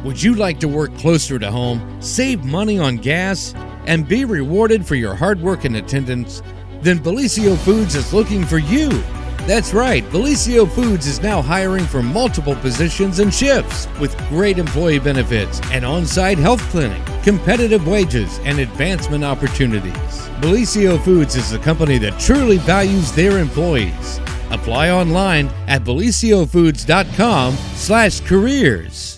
Would you like to work closer to home, save money on gas, and be rewarded for your hard work and attendance? Then Bellisio Foods is looking for you. That's right, Bellisio Foods is now hiring for multiple positions and shifts with great employee benefits, an on-site health clinic, competitive wages, and advancement opportunities. Bellisio Foods is a company that truly values their employees. Apply online at belisiofoods.com/careers.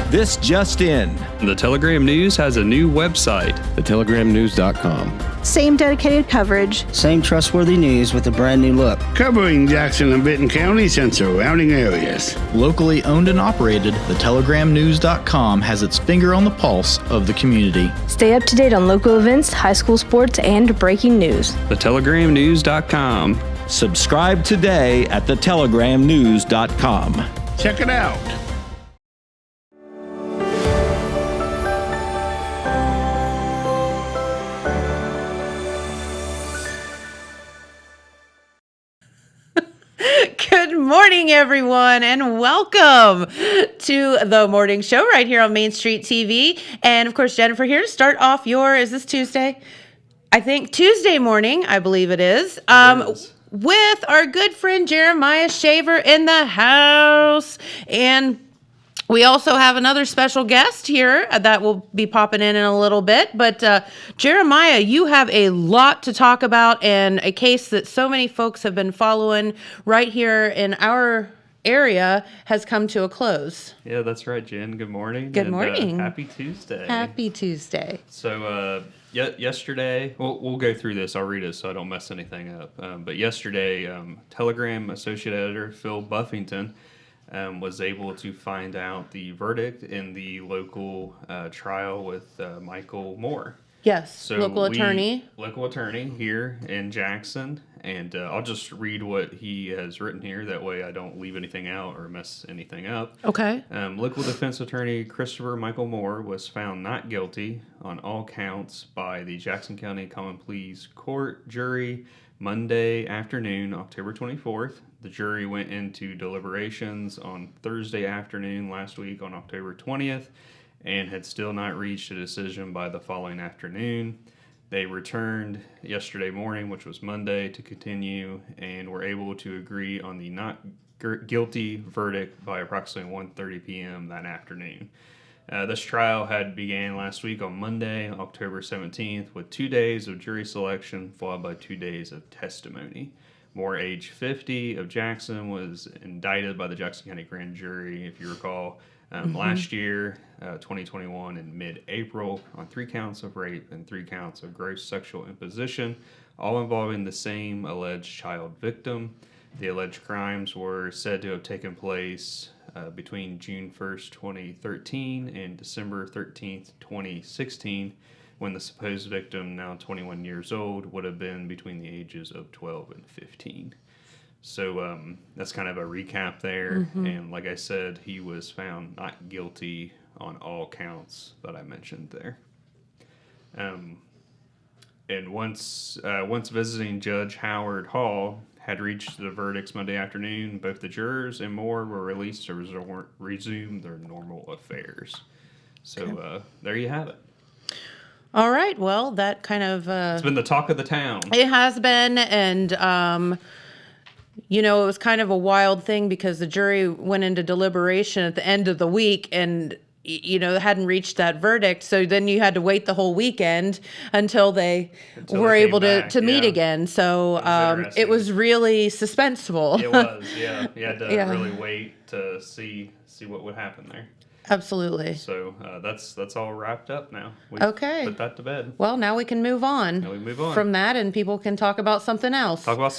This just in. The Telegram News has a new website. thetelegramnews.com. Same dedicated coverage. Same trustworthy news with a brand new look. Covering Jackson and Benton counties and surrounding areas. Locally owned and operated, thetelegramnews.com has its finger on the pulse of the community. Stay up to date on local events, high school sports, and breaking news. thetelegramnews.com. Subscribe today at thetelegramnews.com. Check it out. Good morning, everyone, and welcome to the morning show right here on Main Street TV. And of course, Jennifer here to start off is this Tuesday? I think Tuesday morning, I believe it is. With our good friend Jeremiah Shaver in the house. And we also have another special guest here that will be popping in a little bit. But Jeremiah, you have a lot to talk about and a case that so many folks have been following right here in our area has come to a close. Yeah, that's right, Jen. Good morning. Good morning. Happy Tuesday. Happy Tuesday. So yesterday, we'll go through this. I'll read it so I don't mess anything up. But yesterday, Telegram Associate Editor Phil Buffington was able to find out the verdict in the local trial with Michael Moore. Yes, So local attorney here in Jackson. And I'll just read what he has written here. That way I don't leave anything out or mess anything up. Okay. Local defense attorney Christopher Michael Moore was found not guilty on all counts by the Jackson County Common Pleas Court jury Monday afternoon, October 24th. The jury went into deliberations on Thursday afternoon last week on October 20th and had still not reached a decision by the following afternoon. They returned yesterday morning, which was Monday, to continue and were able to agree on the not guilty verdict by approximately 1:30 p.m. that afternoon. This trial had began last week on Monday, October 17th, with 2 days of jury selection followed by 2 days of testimony. Moore, age 50, of Jackson, was indicted by the Jackson County Grand Jury, if you recall, last year, 2021, in mid-April, on 3 counts of rape and 3 counts of gross sexual imposition, all involving the same alleged child victim. The alleged crimes were said to have taken place between June 1st, 2013 and December 13th, 2016, when the supposed victim, now 21 years old, would have been between the ages of 12 and 15. So that's kind of a recap there. Mm-hmm. And like I said, he was found not guilty on all counts that I mentioned there. And once visiting Judge Howard Hall had reached the verdicts Monday afternoon, both the jurors and Moore were released to resume their normal affairs. So there you have it. All right. Well, that kind of... it's been the talk of the town. It has been, and... it was kind of a wild thing because the jury went into deliberation at the end of the week and, hadn't reached that verdict. So then you had to wait the whole weekend until they were able to meet again. So it was really suspenseful. It was, yeah. You had to really wait to see what would happen there. Absolutely. So that's all wrapped up now. We've put that to bed. Well, now we can move on. From that, and people can talk about something else. Hey, let's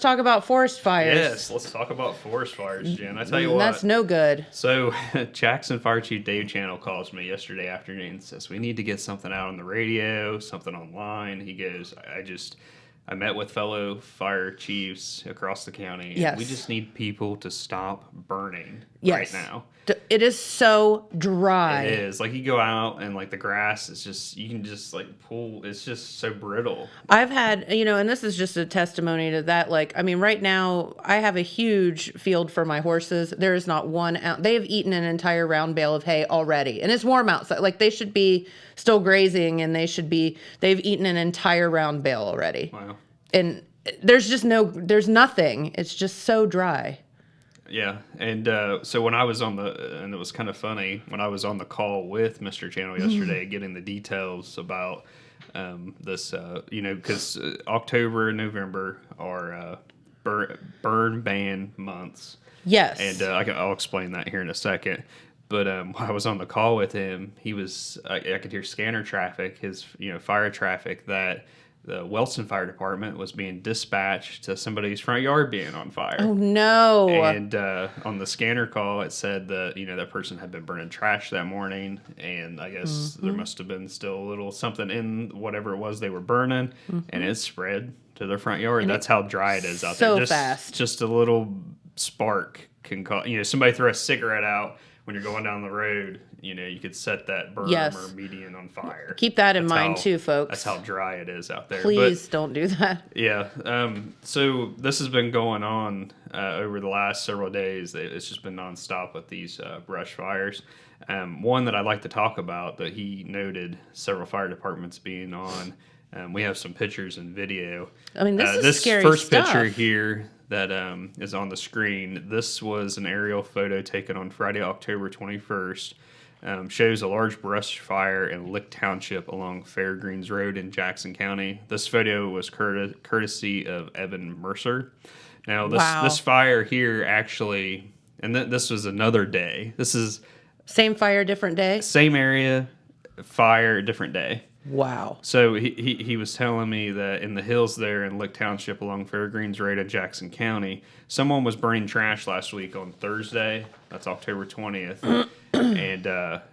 talk about forest fires. Yes, let's talk about forest fires, Jen. I tell you what. That's no good. So Jackson Fire Chief Dave Channel calls me yesterday afternoon and says, we need to get something out on the radio, something online. He goes, I met with fellow fire chiefs across the county. Yes. And we just need people to stop burning Yes. right now. It is so dry. It is. Like, you go out and, like, the grass is just, you can just, like, pull. It's just so brittle. I've had, and this is just a testimony to that. Like, I mean, right now, I have a huge field for my horses. There is not one out. They have eaten an entire round bale of hay already. And it's warm outside. Like, they should be still grazing, and they've eaten an entire round bale already. Wow. And there's nothing. It's just so dry. Yeah, and so when I was and it was kind of funny, when I was on the call with Mr. Channel yesterday, getting the details about this, because October and November are burn ban months. Yes. And I'll explain that here in a second. But when I was on the call with him, I could hear scanner traffic, his fire traffic, that the Wellston Fire Department was being dispatched to somebody's front yard being on fire. Oh, no. And on the scanner call, it said that, that person had been burning trash that morning. And I guess there must have been still a little something in whatever it was they were burning. And it spread to their front yard. And that's how dry it is out there. So fast. Just a little spark can cause, somebody throw a cigarette out when you're going down the road, you could set that berm or median on fire. Keep that in mind too, folks. That's how dry it is out there. Please don't do that. Yeah. So this has been going on over the last several days. It's just been nonstop with these brush fires. One that I'd like to talk about that he noted several fire departments being on. We have some pictures and video. I mean, this is scary first stuff. picture here that is on the screen. This was an aerial photo taken on Friday, October 21st. Shows a large brush fire in Lick Township along Fairgreens Road in Jackson County. This photo was courtesy of Evan Mercer. Now, this fire here actually, and this was another day. This is same fire, different day. Same area, fire, different day. Wow. So he was telling me that in the hills there in Lick Township along Fairgreens Road in Jackson County, someone was burning trash last week on Thursday. That's October 20th. And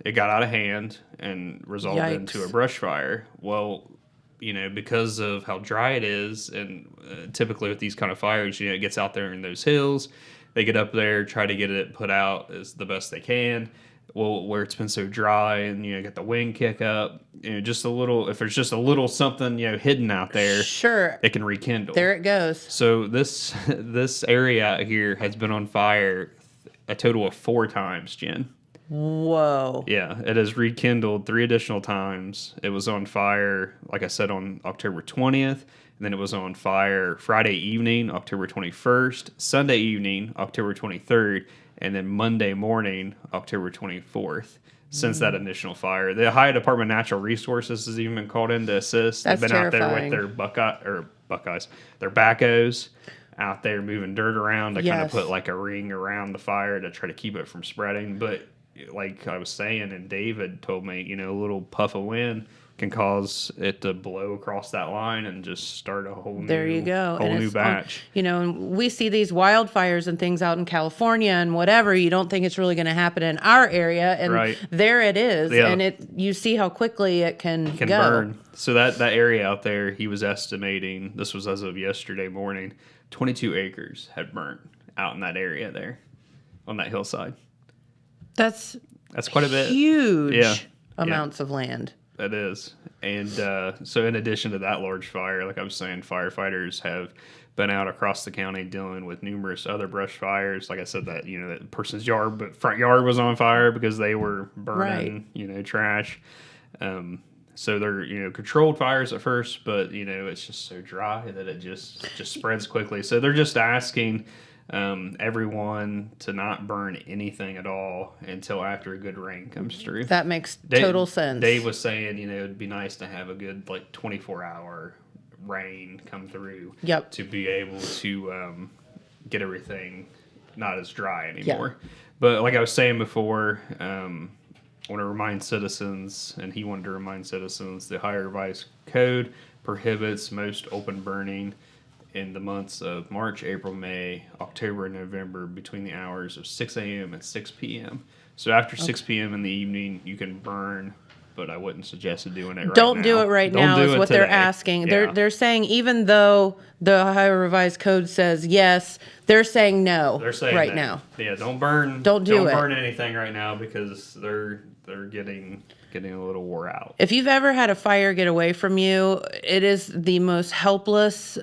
it got out of hand and resulted into a brush fire. Well, because of how dry it is, and typically with these kind of fires, it gets out there in those hills. They get up there, try to get it put out as the best they can. Well, where it's been so dry and, get the wind kick up, just a little, if there's just a little something, hidden out there, sure, it can rekindle. There it goes. So this area out here has been on fire a total of 4 times, Jen. Whoa. Yeah, it has rekindled 3 additional times. It was on fire, like I said, on October 20th. And then it was on fire Friday evening, October 21st, Sunday evening, October 23rd, and then Monday morning, October 24th. Since that initial fire, the Ohio Department of Natural Resources has even been called in to assist. That's They've been terrifying. out there with their backhoes, out there moving dirt around to kind of put like a ring around the fire to try to keep it from spreading. But like I was saying, and David told me, a little puff of wind can cause it to blow across that line and just start a whole new batch. And we see these wildfires and things out in California and whatever. You don't think it's really going to happen in our area, and there it is. Yeah. And you see how quickly it can go. Burn. So that area out there, he was estimating, this was as of yesterday morning, 22 acres had burnt out in that area there on that hillside. That's quite a bit. Huge amounts of land. It is. And so in addition to that large fire, like I was saying, firefighters have been out across the county dealing with numerous other brush fires. Like I said, that that person's front yard was on fire because they were burning trash. So they're controlled fires at first, but it's just so dry that it just spreads quickly. So they're just asking everyone to not burn anything at all until after a good rain comes through. That makes total sense. Dave was saying, it'd be nice to have a good 24-hour rain come through to be able to get everything not as dry anymore. Yeah. But like I was saying before, I want to remind citizens, and he wanted to remind citizens, the Ohio Revised Code prohibits most open burning in the months of March, April, May, October, and November between the hours of 6 a.m. and 6 p.m. So after 6 p.m. in the evening, you can burn but I wouldn't suggest doing it right now. Don't do it right Don't now do is it what they're today. asking. Yeah. They're saying even though the Ohio Revised Code says yes, they're saying no. They're saying right that. now. Yeah, don't burn. Don't do it. burn anything right now because they're getting a little wore out. If you've ever had a fire get away from you, it is the most helpless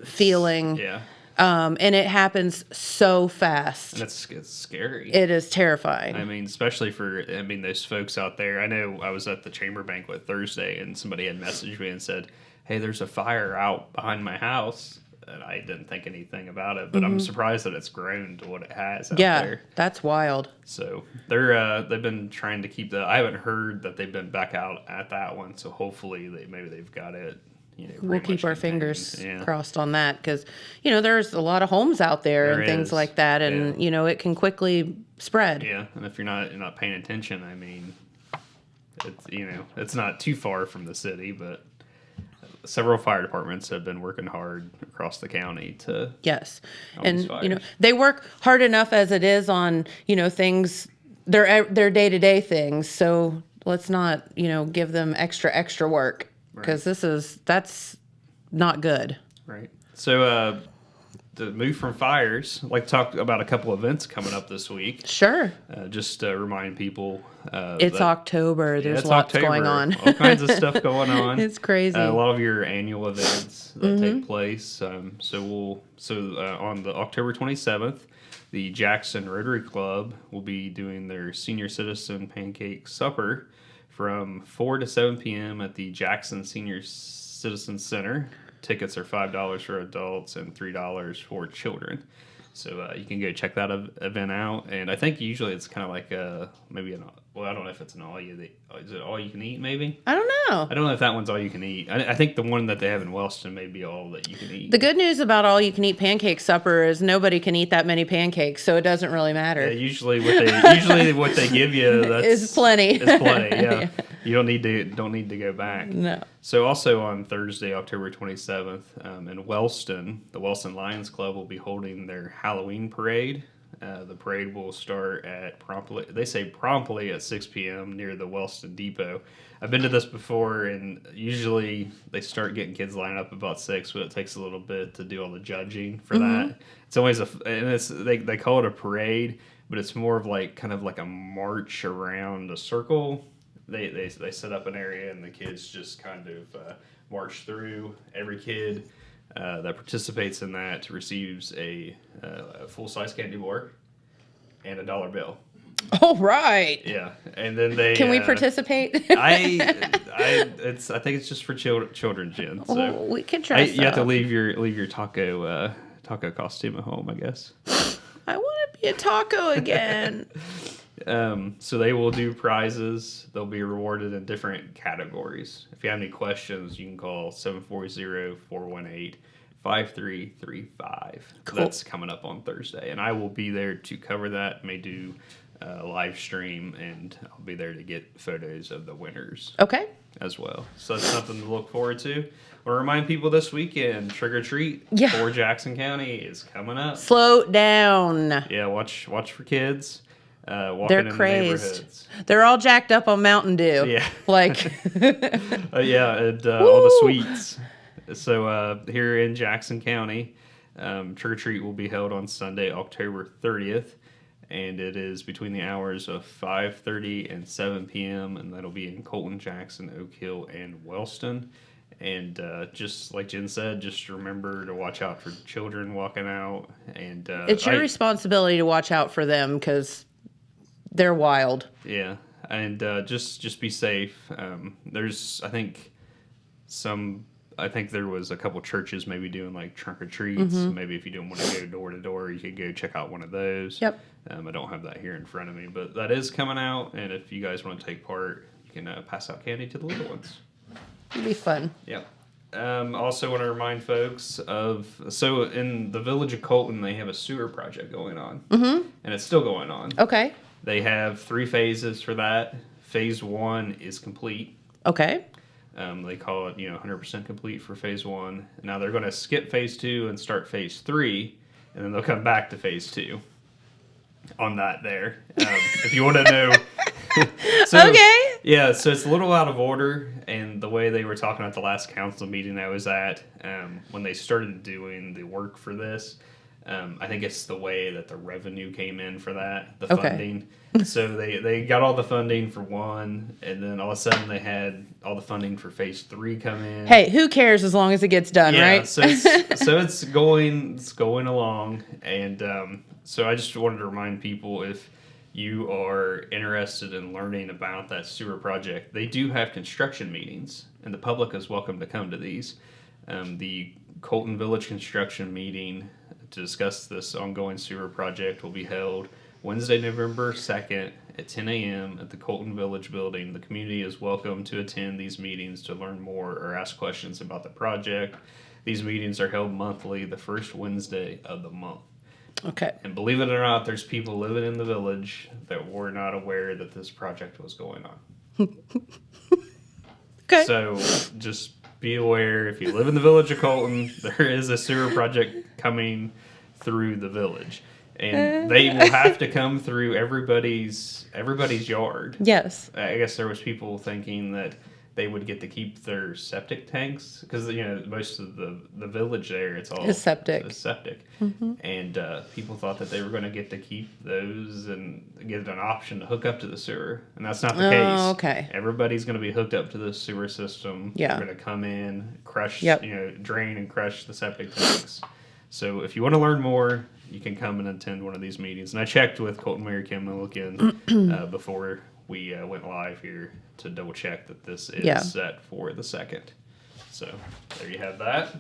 feeling. Yeah, And it happens so fast. and it's scary. It is terrifying. I mean, especially for those folks out there. I know I was at the chamber banquet Thursday, and somebody had messaged me and said, "Hey, there's a fire out behind my house." And I didn't think anything about it, but I'm surprised that it's grown to what it has out there. That's wild. So they've been trying to keep I haven't heard that they've been back out at that one. So hopefully they've got it. We'll keep our contained. fingers Yeah. crossed on that because, there's a lot of homes out there and things is. like that. And, it can quickly spread. Yeah, and if you're not paying attention, I mean, it's it's not too far from the city, but several fire departments have been working hard across the county to Yes. on these And, fires. they work hard enough as it is on, things, their day-to-day things. So let's not, give them extra work because that's not good. Right. So to move from fires, I'd like to talk about a couple events coming up this week. Sure. Just to remind people. It's that- October. Yeah, There's it's lots October. going on. All kinds of stuff going on. It's crazy. A lot of your annual events that take place. On the October 27th, the Jackson Rotary Club will be doing their senior citizen pancake supper from 4 to 7 p.m. at the Jackson Senior Citizen Center. Tickets are $5 for adults and $3 for children. So you can go check that event out. And I think usually it's kind of like maybe I don't know if it's an is it all you can eat maybe? I don't know. I don't know if that one's all you can eat. I think the one that they have in Wellston may be all that you can eat. The good news about all you can eat pancake supper is nobody can eat that many pancakes, so it doesn't really matter. Yeah, usually what they give you Is plenty. Is plenty. Yeah. You don't need to go back. No. So also on Thursday, October 27th, in Wellston, the Wellston Lions Club will be holding their Halloween parade. The parade will start at promptly at 6 p.m. near the Wellston Depot. I've been to this before, and usually they start getting kids lined up about 6, but it takes a little bit to do all the judging for that. It's always they call it a parade, but it's more of kind of like a march around a circle. They set up an area, and the kids just kind of march through. Every kid that participates in that receives a full-size candy bar and a $1 bill. All right. Yeah, and then they Can we participate? I think it's just for children, Jen. So Oh, we can try. you have to leave your taco costume at home, I guess. I want to be a taco again. So they will do prizes. They'll be rewarded in different categories. If you have any questions, you can call 740-418-5335. Cool. That's coming up on Thursday, and I will be there to cover that. May do a live stream, and I'll be there to get photos of the winners Okay. as well. So that's something to look forward to. I'll remind people this weekend, Trick or Treat for Jackson County is coming up. Slow down. Yeah, watch for kids. Walking They're in crazed. The neighborhoods. They're all jacked up on Mountain Dew. Yeah. Like, Yeah, and all the sweets. So here in Jackson County, Trick or Treat will be held on Sunday, October 30th, and it is between the hours of 5:30 and 7 p.m., and that'll be in Colton, Jackson, Oak Hill, and Wellston. And just like Jen said, just remember to watch out for children walking out. And it's your responsibility to watch out for them because they're wild. Yeah, and just be safe. There's, I think there was a couple churches maybe doing like trunk or treats. Maybe if you didn't want to go door to door, you could go check out one of those. Yep. I don't have that here in front of me, but that is coming out. And if you guys want to take part, you can pass out candy to the little ones. It'll be fun. Yep. Also want to remind folks so in the village of Colton, they have a sewer project going on. And it's still going on. Okay. They have 3 phases for that. Phase 1 is complete. Okay. They call it, 100% complete for phase 1. Now they're going to skip phase 2 and start phase 3, and then they'll come back to phase 2 on that there. If you want to know, Okay. Yeah, so it's a little out of order, and the way they were talking at the last council meeting I was at, when they started doing the work for this, I think it's the way that the revenue came in for that, the Okay. funding. So they got all the funding for one, and then all of a sudden they had all the funding for phase 3 come in. Hey, who cares as long as it gets done, Yeah, right? so it's going along, and so I just wanted to remind people, if you are interested in learning about that sewer project, they do have construction meetings, and the public is welcome to come to these. The Colton Village construction meeting to discuss this ongoing sewer project will be held Wednesday, November 2nd at 10 a.m. at the Colton Village building. The community is welcome to attend these meetings to learn more or ask questions about the project. These meetings are held monthly, the first Wednesday of the month. Okay. And believe it or not, there's people living in the village that were not aware that this project was going on. Okay. So just be aware, if you live in the village of Colton, there is a sewer project coming through the village. And they will have to come through everybody's yard. Yes. I guess there was people thinking that they would get to keep their septic tanks, because most of the village there, it's all septic. It's septic. And people thought that they were going to get to keep those and get an option to hook up to the sewer, and that's not the case. Okay. Everybody's going to be hooked up to the sewer system. Yeah. They're going to come in, crush, Yep. drain and crush the septic tanks. So if you want to learn more, you can come and attend one of these meetings. And I checked with Colton Mayor Kim Milliken before we went live here to double check that this is set for the 2nd. So there you have that.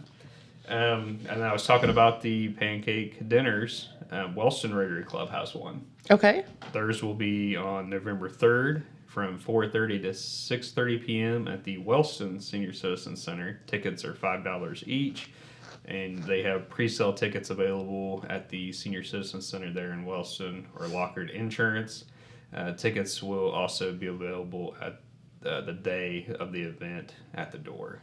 And I was talking about the pancake dinners. Wellston Rotary Club has one. Okay. Theirs will be on November 3rd from 4:30 to 6:30 p.m. at the Wellston Senior Citizen Center. Tickets are $5 each. And they have pre-sale tickets available at the Senior Citizen Center there in Wellston or Lockard Insurance. Tickets will also be available at the day of the event at the door.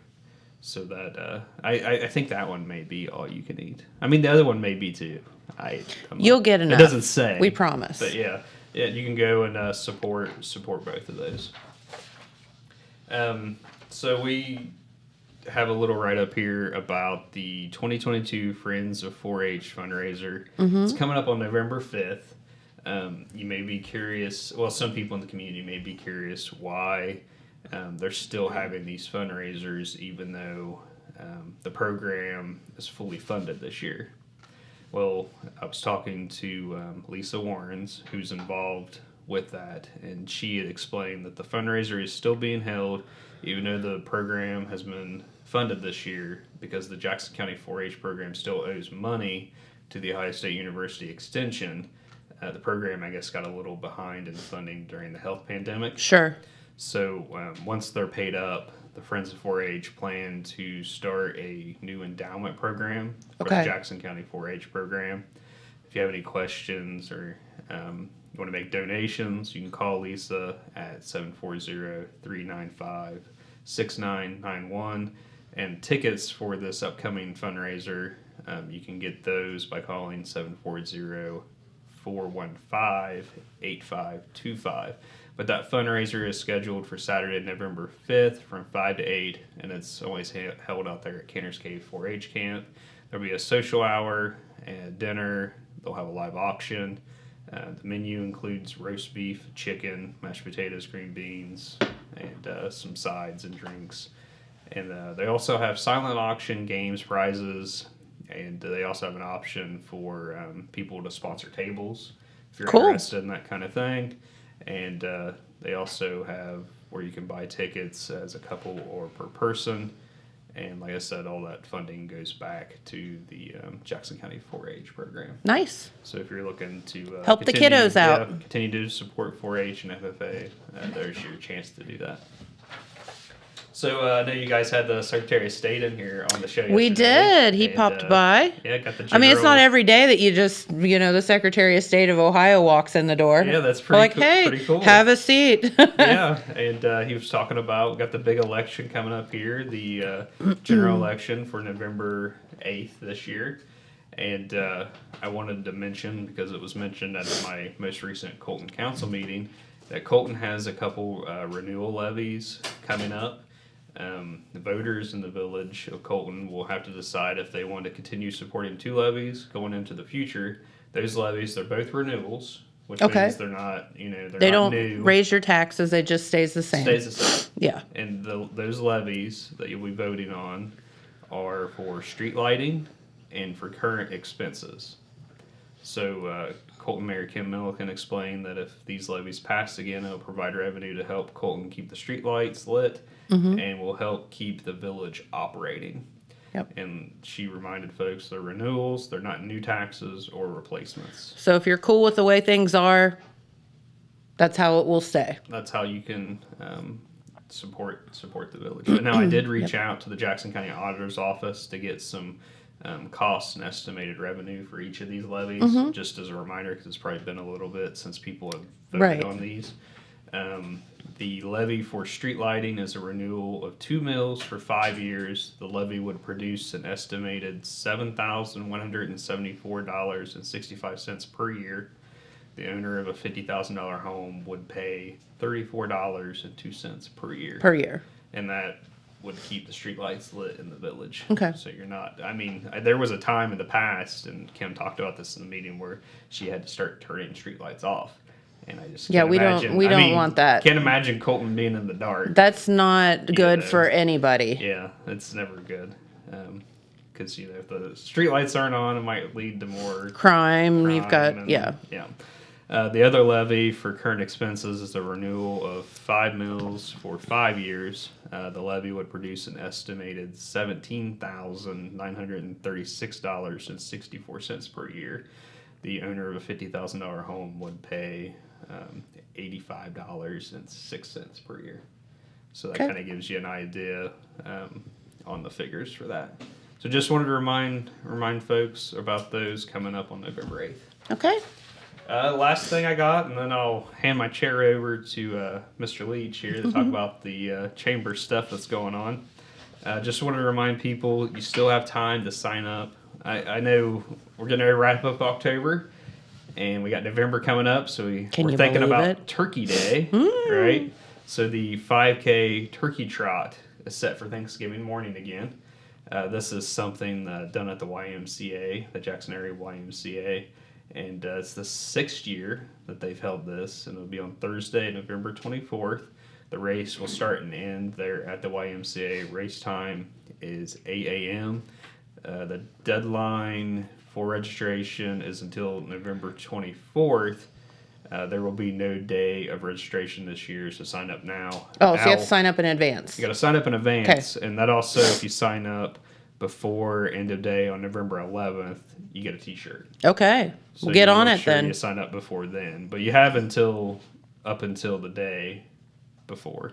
So that I think that one may be all you can eat. I mean, the other one may be too. You'll get enough. It doesn't say. We promise. But yeah, you can go and support both of those. So we have a little write-up here about the 2022 Friends of 4-H fundraiser. It's coming up on November 5th. You may be curious, well, some people in the community may be curious why they're still having these fundraisers even though the program is fully funded this year. Well, I was talking to Lisa Warrens, who's involved with that, and she had explained that the fundraiser is still being held even though the program has been funded this year, because the Jackson County 4-H program still owes money to the Ohio State University Extension. The program, I guess, got a little behind in funding during the health pandemic. Sure. So once they're paid up, the Friends of 4-H plan to start a new endowment program for the Jackson County 4-H program. If you have any questions or you want to make donations, you can call Lisa at 740-395-6991. And tickets for this upcoming fundraiser, you can get those by calling 740-415-8525. But that fundraiser is scheduled for Saturday, November 5th from 5 to 8, and it's always held out there at Cantor's Cave 4-H Camp. There'll be a social hour and dinner. They'll have a live auction. The menu includes roast beef, chicken, mashed potatoes, green beans, and some sides and drinks. And they also have silent auction, games, prizes, and they also have an option for people to sponsor tables if you're interested in that kind of thing. And they also have where you can buy tickets as a couple or per person. And like I said, all that funding goes back to the Jackson County 4-H program. Nice. So if you're looking to help the kiddos out, continue to support 4-H and FFA, there's your chance to do that. So I know you guys had the Secretary of State in here on the show yesterday. We did. He popped by. Yeah, got the general... I mean, it's not every day that you just, the Secretary of State of Ohio walks in the door. Yeah, that's pretty cool. Hey, pretty cool. Have a seat. Yeah, and he was talking about, we got the big election coming up here, the general election for November 8th this year. And I wanted to mention, because it was mentioned at my most recent Colton Council meeting, that Colton has a couple renewal levies coming up. The voters in the village of Colton will have to decide if they want to continue supporting 2 levies going into the future. Those levies, they're both renewals, which means they're not, They not don't new. raise your taxes. It just stays the same. Stays the same. Yeah. And those levies that you'll be voting on are for street lighting and for current expenses. So Colton Mayor Kim Milliken explained that if these levies pass again, it'll provide revenue to help Colton keep the street lights lit and will help keep the village operating. Yep. And she reminded folks they're renewals, they're not new taxes or replacements. So if you're cool with the way things are, that's how it will stay. That's how you can support the village. But now I did reach out to the Jackson County Auditor's Office to get some costs and estimated revenue for each of these levies, just as a reminder, because it's probably been a little bit since people have voted on these. The levy for street lighting is a renewal of 2 mills for 5 years. The levy would produce an estimated $7,174.65 per year. The owner of a $50,000 home would pay $34.02 per year. Per year. And that would keep the streetlights lit in the village. Okay. So you're not, there was a time in the past, and Kim talked about this in the meeting, where she had to start turning streetlights off. And I just can't imagine. We don't want that. Can't imagine Colton being in the dark. That's not good for anybody. Yeah, it's never good. Because if the streetlights aren't on, it might lead to more crime. You've got The other levy for current expenses is a renewal of 5 mills for 5 years. The levy would produce an estimated $17,936.64 per year. The owner of a $50,000 home would pay $85.06 per year. So that kind of gives you an idea on the figures for that. So just wanted to remind folks about those coming up on November 8th. Okay. Last thing I got, and then I'll hand my chair over to Mr. Leach here to talk about the chamber stuff that's going on. Just wanted to remind people, you still have time to sign up. I know we're going to wrap up October, and we got November coming up, so we're thinking about Turkey Day, right? So the 5K turkey trot is set for Thanksgiving morning again. This is something done at the YMCA, the Jackson area YMCA, and it's the 6th year that they've held this, and it'll be on Thursday, November 24th. The race will start and end there at the YMCA. Race time is 8 a.m. The deadline for registration is until November 24th. There will be no day of registration this year, so sign up now. Oh, so you have to sign up in advance. You got to sign up in advance, and that also, if you sign up before end of day on November 11th, you get a T-shirt. Okay, So we'll get you on make it sure then. You sign up before then, but you have up until the day before.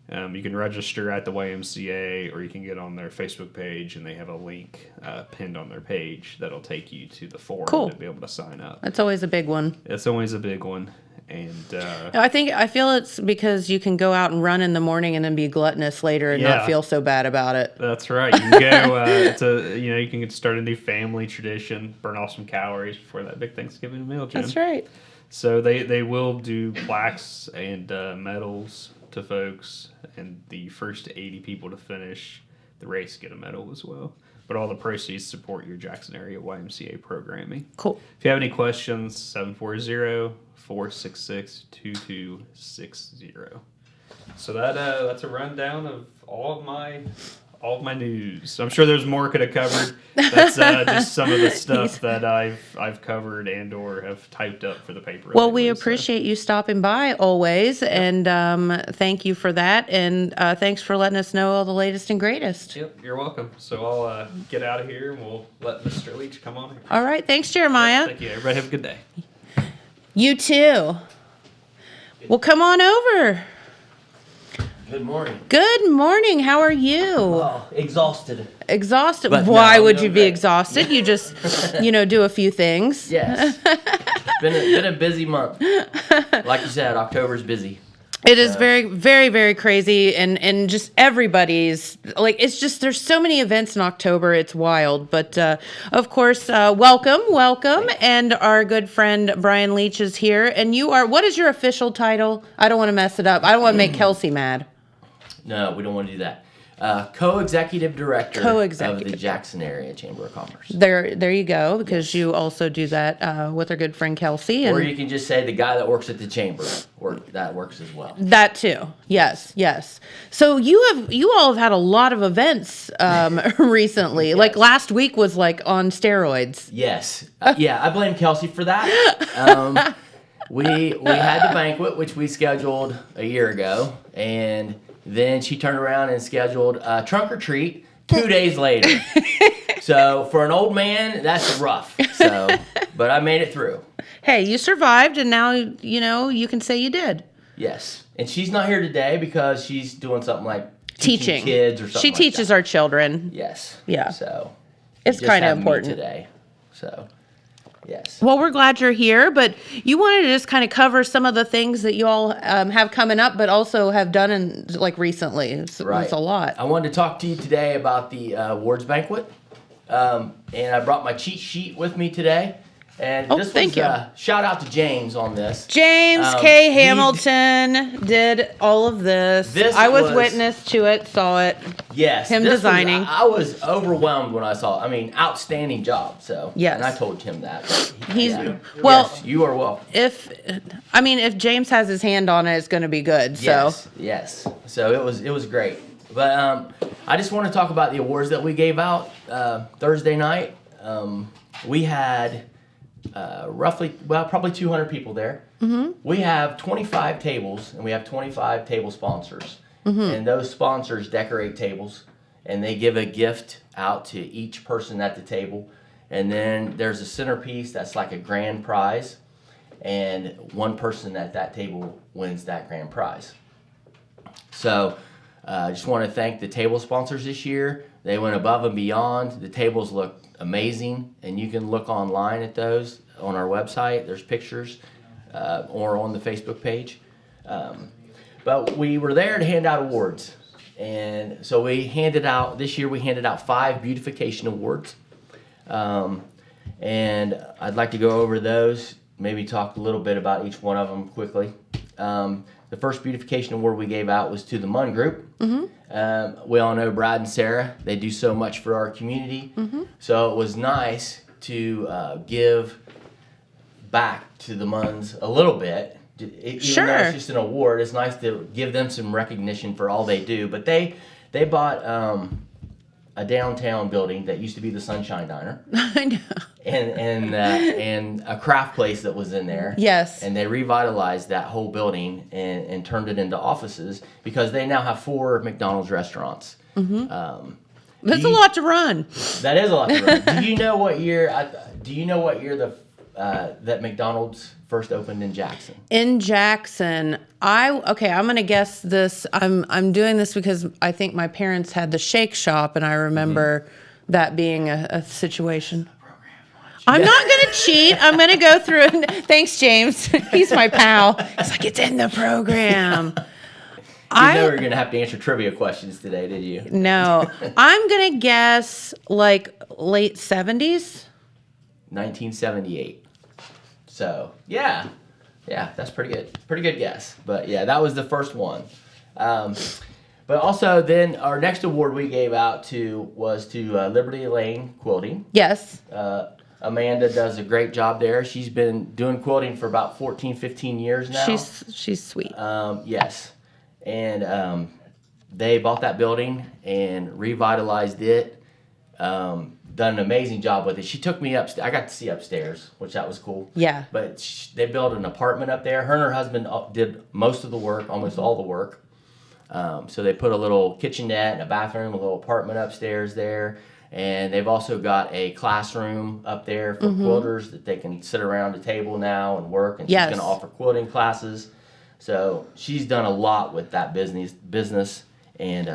You can register at the YMCA, or you can get on their Facebook page, and they have a link pinned on their page that'll take you to the forum to be able to sign up. That's always a big one. It's always a big one, and I feel it's because you can go out and run in the morning and then be gluttonous later and not feel so bad about it. That's right. You can go. You can start a new family tradition, burn off some calories before that big Thanksgiving meal, Jim. That's right. So they will do plaques and medals to folks, and the first 80 people to finish the race get a medal as well. But all the proceeds support your Jackson area YMCA programming. Cool. If you have any questions, 740-466-2260. So that's a rundown of all of my news. I'm sure there's more could have covered. That's just some of the stuff that I've covered and or have typed up for the paper. Well, we appreciate you stopping by always, and thank you for that, and thanks for letting us know all the latest and greatest. Yep, you're welcome. So I'll get out of here, and we'll let Mr. Leach come on here. All right, thanks, Jeremiah. Thank you. Everybody have a good day. You too. Well, come on over. Good morning. Good morning. How are you? Oh, exhausted. Exhausted? But Why no, would I'm you doing be great. exhausted? You just, do a few things. Yes. been a busy month. Like you said, October's busy. It is very, very, very crazy, and just everybody's like, it's just, there's so many events in October, it's wild. But of course, welcome, and our good friend Bryan Leach is here, and you are, what is your official title? I don't want to mess it up. I don't want to make Kelsey mad. No, we don't want to do that. Co-executive director of the Jackson Area Chamber of Commerce. There you go, because you also do that with our good friend Kelsey. Or you can just say the guy that works at the chamber, that works as well. That too. Yes. So you all have had a lot of events recently. Yes. Like last week was like on steroids. Yes. I blame Kelsey for that. We had the banquet, which we scheduled a year ago, and then she turned around and scheduled a trunk or treat 2 days later. So for an old man, that's rough. So, but I made it through. Hey, you survived, and now you can say you did. Yes, and she's not here today because she's doing something like teaching kids or something. She teaches our children. Yes. Yeah. So it's kind of important today. So. Yes. Well, we're glad you're here, but you wanted to just kind of cover some of the things that you all have coming up, but also have done in like recently. It's a lot. I wanted to talk to you today about the awards banquet, and I brought my cheat sheet with me today. And thank you. Shout out to James on this. James K. Hamilton did all of this. I was witness to it, saw it. Yes. Him designing. I was overwhelmed when I saw it. I mean, outstanding job. So, yes. And I told him that. Well, yes, you are welcome. If James has his hand on it, it's going to be good. So. Yes. So it was great. But I just want to talk about the awards that we gave out Thursday night. We had probably 200 people there. Mm-hmm. We have 25 tables, and we have 25 table sponsors. Mm-hmm. And those sponsors decorate tables, and they give a gift out to each person at the table. And then there's a centerpiece that's like a grand prize, and one person at that table wins that grand prize. So I just want to thank the table sponsors this year. They went above and beyond. The tables look amazing, and you can look online at those on our website. There's pictures or on the Facebook page. But we were there to hand out awards. And so this year we handed out 5 beautification awards. And I'd like to go over those, maybe talk a little bit about each one of them quickly. The first beautification award we gave out was to the Munn Group. Mm-hmm. We all know Brad and Sarah. They do so much for our community. Mm-hmm. So it was nice to give back to the Munns a little bit. Even though it's just an award, it's nice to give them some recognition for all they do. But they bought a downtown building that used to be the Sunshine Diner. I know. And a craft place that was in there. Yes. And they revitalized that whole building and turned it into offices because they now have 4 McDonald's restaurants. Mm-hmm. That's a lot to run. That is a lot to run. Do you know what year that McDonald's first opened in Jackson? In Jackson, I'm going to guess this. I'm doing this because I think my parents had the Shake Shop, and I remember that being a situation. I'm not going to cheat. I'm going to go through it. Thanks, James. He's my pal. He's like, it's in the program. You know we're going to have to answer trivia questions today, did you? No. I'm going to guess like late 70s. 1978. So, yeah, that's pretty good. Pretty good guess. But, yeah, that was the first one. But also then our next award we gave out was to Liberty Lane Quilting. Yes. Amanda does a great job there. She's been doing quilting for about 14, 15 years now. She's sweet. Yes. And they bought that building and revitalized it. Done an amazing job with it. She took me upstairs. I got to see upstairs, which that was cool. Yeah. But they built an apartment up there. Her and her husband did most of the work, almost all the work. So they put a little kitchenette and a bathroom, a little apartment upstairs there. And they've also got a classroom up there for quilters that they can sit around a table now and work. And she's going to offer quilting classes. So she's done a lot with that business. And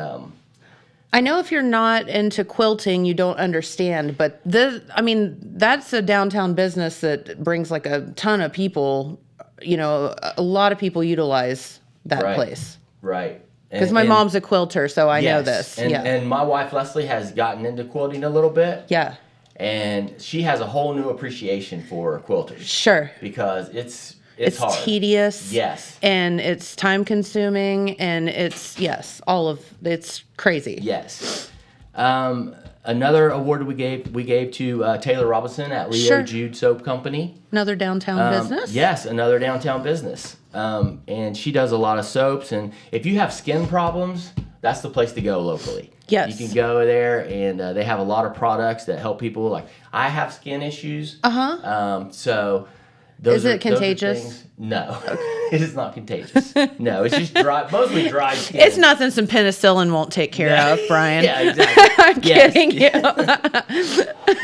I know if you're not into quilting, you don't understand. But that's a downtown business that brings like a ton of people. You know, a lot of people utilize that Right. place. Right. Because my mom's a quilter, so I know this. And my wife Leslie has gotten into quilting a little bit. Yeah. And she has a whole new appreciation for quilters. Sure. Because it's hard. Tedious. Yes. And it's time consuming, and it's crazy. Yes. Another award we gave to Taylor Robinson at Leo Jude Soap Company. Another downtown business? Yes, another downtown business. And she does a lot of soaps. And if you have skin problems, that's the place to go locally. Yes. You can go there, and they have a lot of products that help people. Like, I have skin issues. So Is it contagious? No, it is not contagious. No, it's just mostly dry skin. It's nothing some penicillin won't take care of, Bryan. Yeah, exactly. I'm kidding you.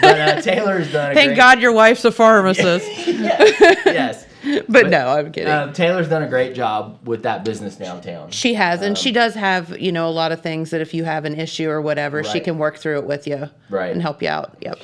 But Taylor's done Thank God your wife's a pharmacist. Yes. But no, I'm kidding. Taylor's done a great job with that business downtown. She has, and she does have, a lot of things that if you have an issue or whatever, she can work through it with you and help you out. Yep.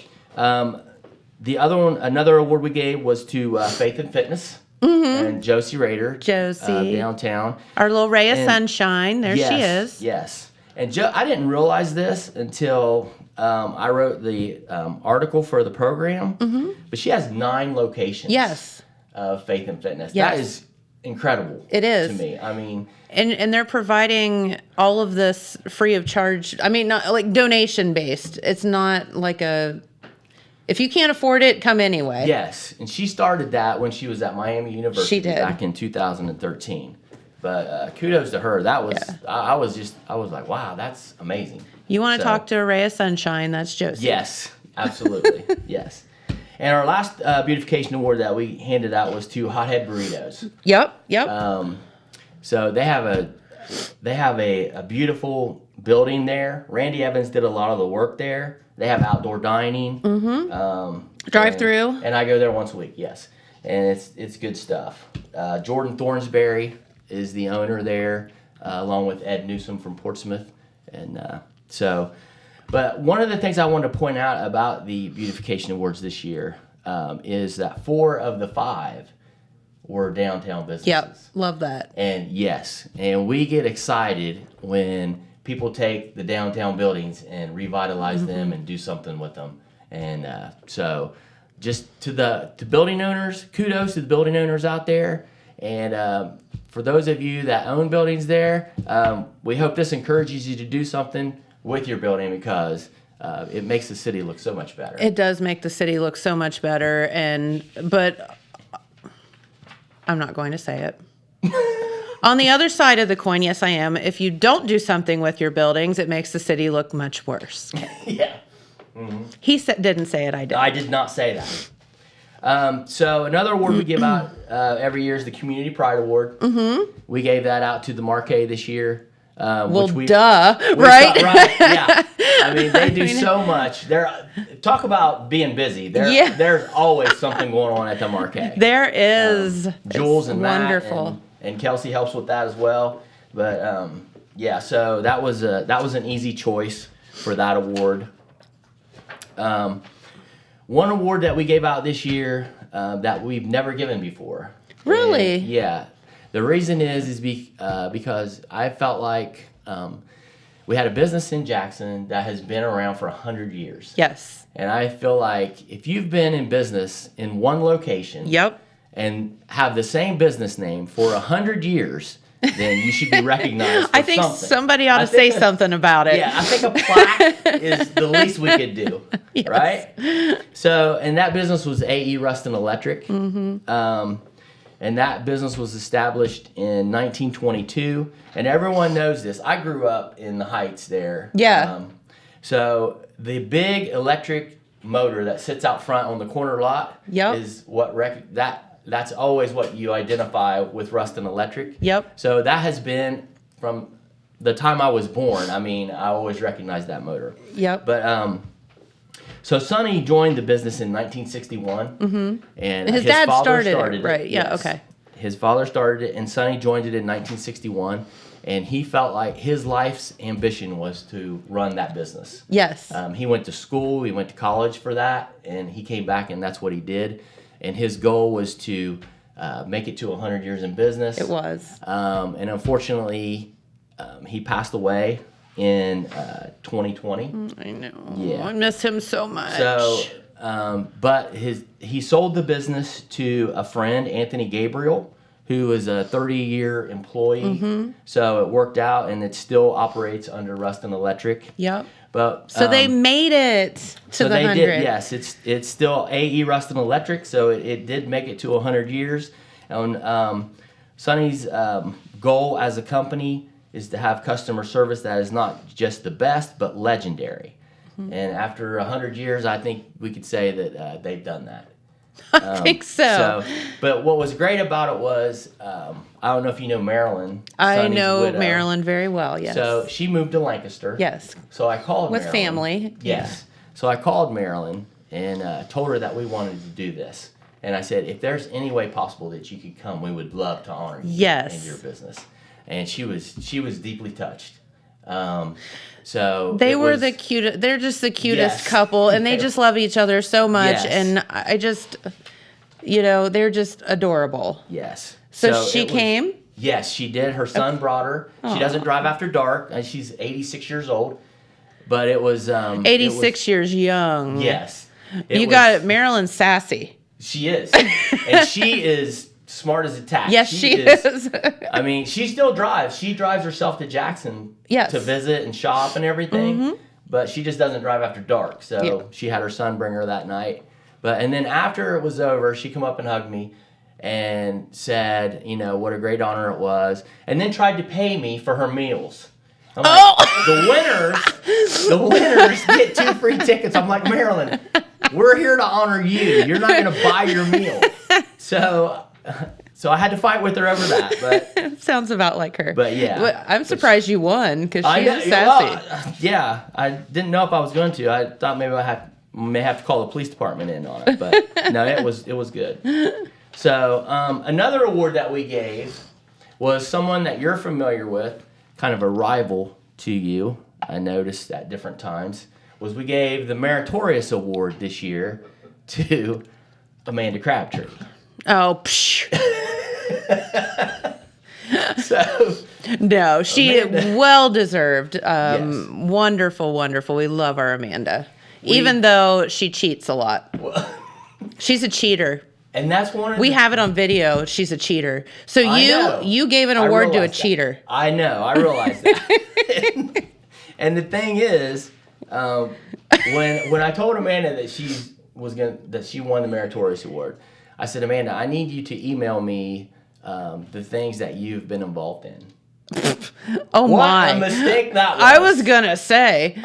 The other one, another award we gave was to Faith and Fitness and Josie Rader. Josie. Downtown. Our little ray of sunshine. There she is. Yes. And I didn't realize this until I wrote the article for the program. But she has 9 locations. Yes. Of Faith and Fitness. Yes. That is incredible. It is. To me. I mean. And they're providing all of this free of charge. I mean, not like donation based. It's not like if you can't afford it, come anyway. Yes, and she started that when she was at Miami University. She did. Back in 2013. But kudos to her. That was I was like, wow, that's amazing. You want to talk to a ray of sunshine? That's Josie. Yes, absolutely. Yes. And our last beautification award that we handed out was to Hothead Burritos. Yep. So they have a beautiful building there. Randy Evans did a lot of the work there. They have outdoor dining. Drive through. And I go there once a week. Yes, and it's good stuff. Jordan Thornsberry is the owner there, along with Ed Newsom from Portsmouth, and But one of the things I wanted to point out about the Beautification Awards this year is that 4 of the 5 were downtown businesses. Yep, love that. And yes, and we get excited when people take the downtown buildings and revitalize them and do something with them. And so just to building owners, kudos to the building owners out there. And for those of you that own buildings there, we hope this encourages you to do something with your building because it makes the city look so much better. It does make the city look so much better, but I'm not going to say it. On the other side of the coin, yes, I am. If you don't do something with your buildings, it makes the city look much worse. Yeah. He didn't say it, I did. I did not say that. So another award we give out every year is the Community Pride Award. We gave that out to the Marquet this year. Right? Yeah. I mean, they do so much. Talk about being busy. There's always something going on at the Marquet. There is. Jules and Matt wonderful. And Kelsey helps with that as well. But so that was an easy choice for that award. One award that we gave out this year that we've never given before. Really? And, yeah. The reason is because I felt like we had a business in Jackson that has been around for 100 years. Yes. And I feel like if you've been in business in one location and have the same business name for 100 years, then you should be recognized for I think something. somebody ought to say something about it. Yeah, I think a plaque is the least we could do, right? So, and that business was A.E. Rustin Electric. And that business was established in 1922. And everyone knows this. I grew up in the Heights there. Yeah. So the big electric motor that sits out front on the corner lot is what that's always what you identify with Rustin Electric. Yep. So that has been from the time I was born. I mean, I always recognized that motor. Yep. But so Sonny joined the business in 1961, and his dad started it, right? Yeah, okay. His father started it, and Sonny joined it in 1961, and he felt like his life's ambition was to run that business. Yes. He went to school, he went to college for that, and he came back, and that's what he did. And his goal was to make it to 100 years in business. It was. And unfortunately, he passed away in 2020. I know. Yeah. I miss him so much. So, but he sold the business to a friend, Anthony Gabriel, who was a 30-year employee. So it worked out, and it still operates under Ruston Electric. Yep. But so they made it to the 100. Did, yes, it's still AE Ruston Electric, so it did make it to 100 years. And Sonny's goal as a company is to have customer service that is not just the best, but legendary. And after 100 years, I think we could say that they've done that. I think so. But what was great about it was, I don't know if you know Marilyn. I Sonny's know widow. Marilyn very well, yes. So she moved to Lancaster. Yes. So I called With Marilyn. family. Yes. So I called Marilyn and told her that we wanted to do this. And I said, if there's any way possible that you could come, we would love to honor you Yes. in your business. And she was deeply touched. So they it were was- the cutest. They're just the cutest Yes. couple, and they just love each other so much. Yes. And I just, they're just adorable. Yes. So she it was- came. Yes, she did. Her son brought her. She doesn't drive after dark, and she's 86 years old. But it was 86 years young. Yes. You got it. Marilyn's sassy. She is, and she is smart as a tack. Yes, she is. I mean, she still drives. She drives herself to Jackson Yes. to visit and shop and everything. But she just doesn't drive after dark. So she had her son bring her that night. And then after it was over, she come up and hugged me and said, what a great honor it was, and then tried to pay me for her meals. I'm like, the winners get 2 free tickets. I'm like, Marilyn, we're here to honor you. You're not going to buy your meal. So I had to fight with her over that. But sounds about like her. But yeah. But I'm surprised you won because I she know- is sassy. well, yeah, I didn't know if I was going to. I thought maybe I may have to call the police department in on it. But no, it was good. So another award that we gave was someone that you're familiar with, kind of a rival to you, I noticed at different times, was we gave the Meritorious Award this year to Amanda Crabtree. Oh, psh. So No, she Amanda. well deserved. Yes. Wonderful, wonderful. We love our Amanda, even though she cheats a lot. She's a cheater. And that's one of We have it on video. She's a cheater. So I know. you gave an I award to a realized that. cheater. I know. I realize that. And the thing is, when I told Amanda that she won the Meritorious Award, I said, Amanda, I need you to email me the things that you've been involved in. Oh What my! a mistake that was. I was gonna say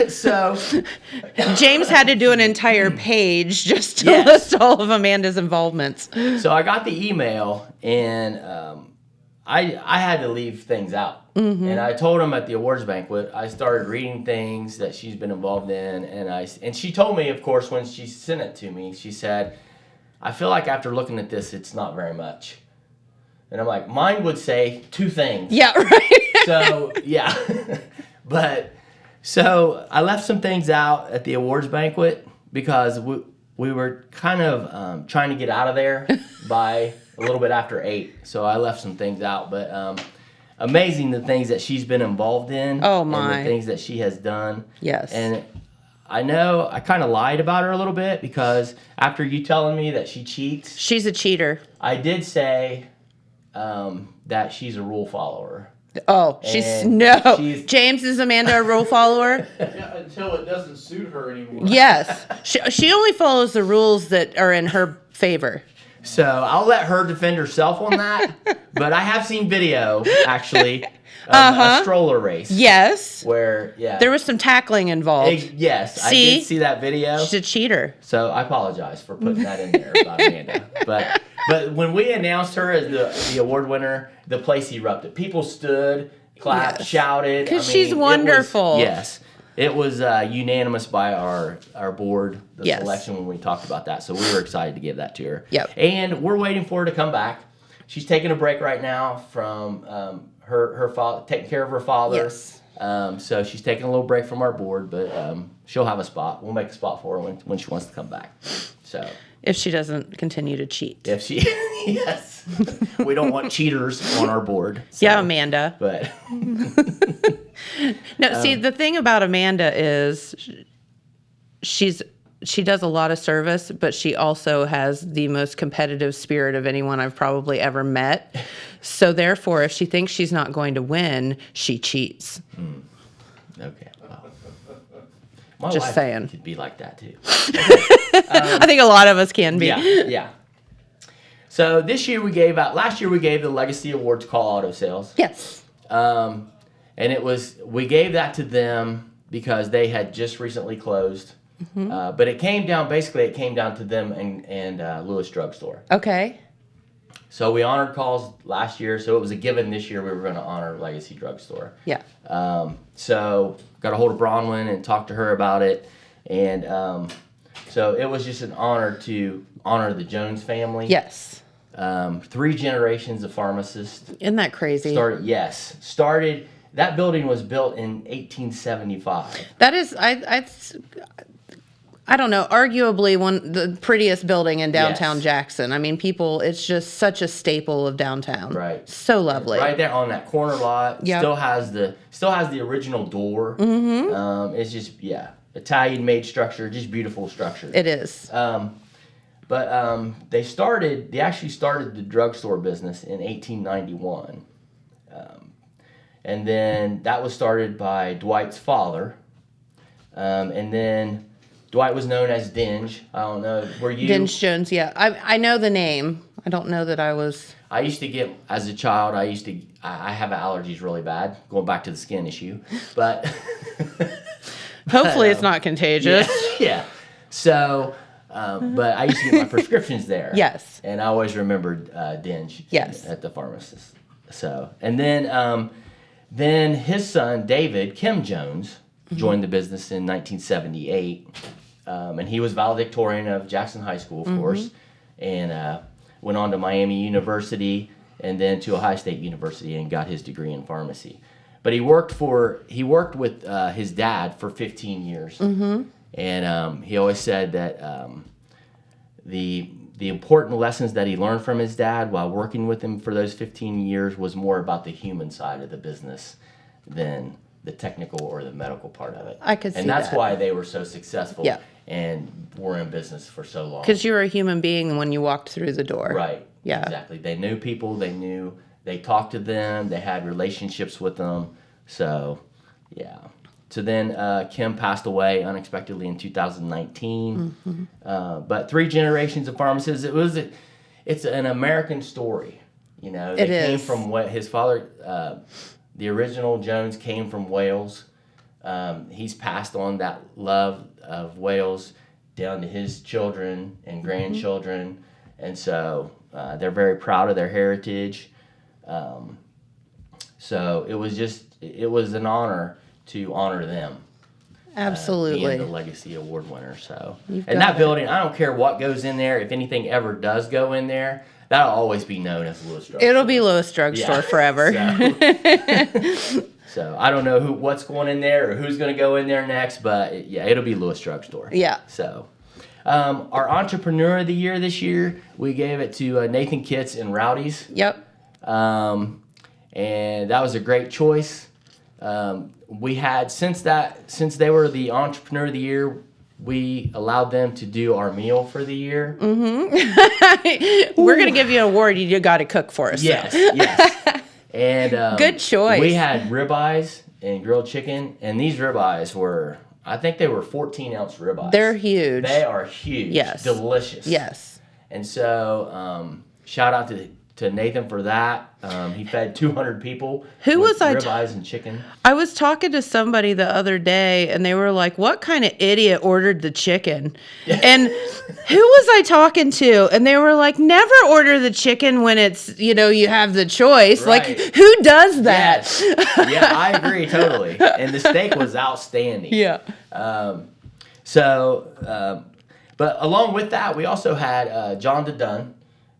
So James had to do an entire page just to Yes. list all of Amanda's involvements. So I got the email, and I had to leave things out. And I told him at the awards banquet, I started reading things that she's been involved in, and she told me, of course, when she sent it to me, she said, I feel like after looking at this, it's not very much. And I'm like, mine would say 2 things. Yeah, right. So, yeah. But, so I left some things out at the awards banquet because we were kind of trying to get out of there by a little bit after 8. So I left some things out. But amazing the things that she's been involved in. Oh, my. And the things that she has done. Yes. And I know I kind of lied about her a little bit because after you telling me that she cheats, She's a cheater. I did say that she's a rule follower. Oh, And she's- James is Amanda a rule follower? Yeah, until it doesn't suit her anymore. Yes. She only follows the rules that are in her favor. So I'll let her defend herself on that. But I have seen video, actually, of a stroller race. Yes. Where, yeah. There was some tackling involved. Yes, I See? did see that video. She's a cheater. So I apologize for putting that in there about Amanda. But when we announced her as the award winner, the place erupted. People stood, clapped, Yes. shouted. 'Cause she's wonderful. It was unanimous by our board, the Yes. selection when we talked about that. So we were excited to give that to her. Yep. And we're waiting for her to come back. She's taking a break right now from her father, taking care of her father. Yes. So she's taking a little break from our board, but she'll have a spot. We'll make a spot for her when she wants to come back. So If she doesn't continue to cheat. If she, yes, we don't want cheaters on our board. So, yeah, Amanda. But no, see, the thing about Amanda is she does a lot of service, but she also has the most competitive spirit of anyone I've probably ever met. So therefore, if she thinks she's not going to win, she cheats. Okay. Well, my Just wife saying. could be like that too. I think a lot of us can be. Yeah. So last year we gave the Legacy Awards Call Auto Sales. Yes. And we gave that to them because they had just recently closed. But it came down to them and Lewis Drugstore. Okay. So we honored calls last year, so it was a given this year we were going to honor Legacy Drugstore. Yeah. So got a hold of Bronwyn and talked to her about it, and so it was just an honor to honor the Jones family. Yes. 3 generations of pharmacists. Isn't that crazy? Started. That building was built in 1875. That is, I don't know, arguably the prettiest building in downtown Jackson. I mean, it's just such a staple of downtown. Right. So lovely. Right there on that corner lot. Yep. Still has the original door. Mm-hmm. It's just, Italian made structure, just beautiful structure. It is. But they actually started the drugstore business in 1891. And then that was started by Dwight's father. And then Dwight was known as Dinge. I don't know. Were you? Dinge Jones, yeah. I know the name. I don't know that I was. I used to get, as a child, I have allergies really bad, going back to the skin issue. But hopefully it's not contagious. Yeah. So, but I used to get my prescriptions there. Yes. And I always remembered Dinge. Yes. At the pharmacist. So, and then his son, David, Kim Jones, joined the business in 1978. And he was valedictorian of Jackson High School, of course, and went on to Miami University and then to Ohio State University and got his degree in pharmacy. But he worked with his dad for 15 years, and he always said that the important lessons that he learned from his dad while working with him for those 15 years was more about the human side of the business than the technical or the medical part of it. I could see that. And that's why they were so successful Yeah. and were in business for so long. Because you were a human being when you walked through the door. Right. Yeah. Exactly. They knew people. They talked to them. They had relationships with them. So, yeah. So then Kim passed away unexpectedly in 2019. But 3 generations of pharmacists. It's an American story. You know, they came from what his father. The original Jones came from Wales. He's passed on that love of Wales down to his children and grandchildren, and so they're very proud of their heritage. So it was an honor to honor them. Absolutely. Being the Legacy Award winner. So, and that building, I don't care what goes in there. If anything ever does go in there, that'll always be known as Lewis Drugstore. It'll be Lewis Drugstore forever. So I don't know what's going in there or who's going to go in there next, but it'll be Lewis Drugstore. Yeah. So our Entrepreneur of the Year this year, we gave it to Nathan Kitts and Rowdy's. Yep. And that was a great choice. We had, since they were the Entrepreneur of the Year, we allowed them to do our meal for the year. Mm-hmm. We're going to give you an award. You got to cook for us. Yes, so. yes. And good choice. We had ribeyes and grilled chicken, and these ribeyes were, I think they were 14-ounce ribeyes. They're huge. They are huge. Yes. Delicious. Yes. And so, shout out to Nathan for that. He fed 200 people with ribeyes and chicken. I was talking to somebody the other day, and they were like, what kind of idiot ordered the chicken? And who was I talking to? And they were like, never order the chicken when it's, you have the choice. Right. Like, who does that? Yes. Yeah, I agree totally. And the steak was outstanding. Yeah. But along with that, we also had John DeDunn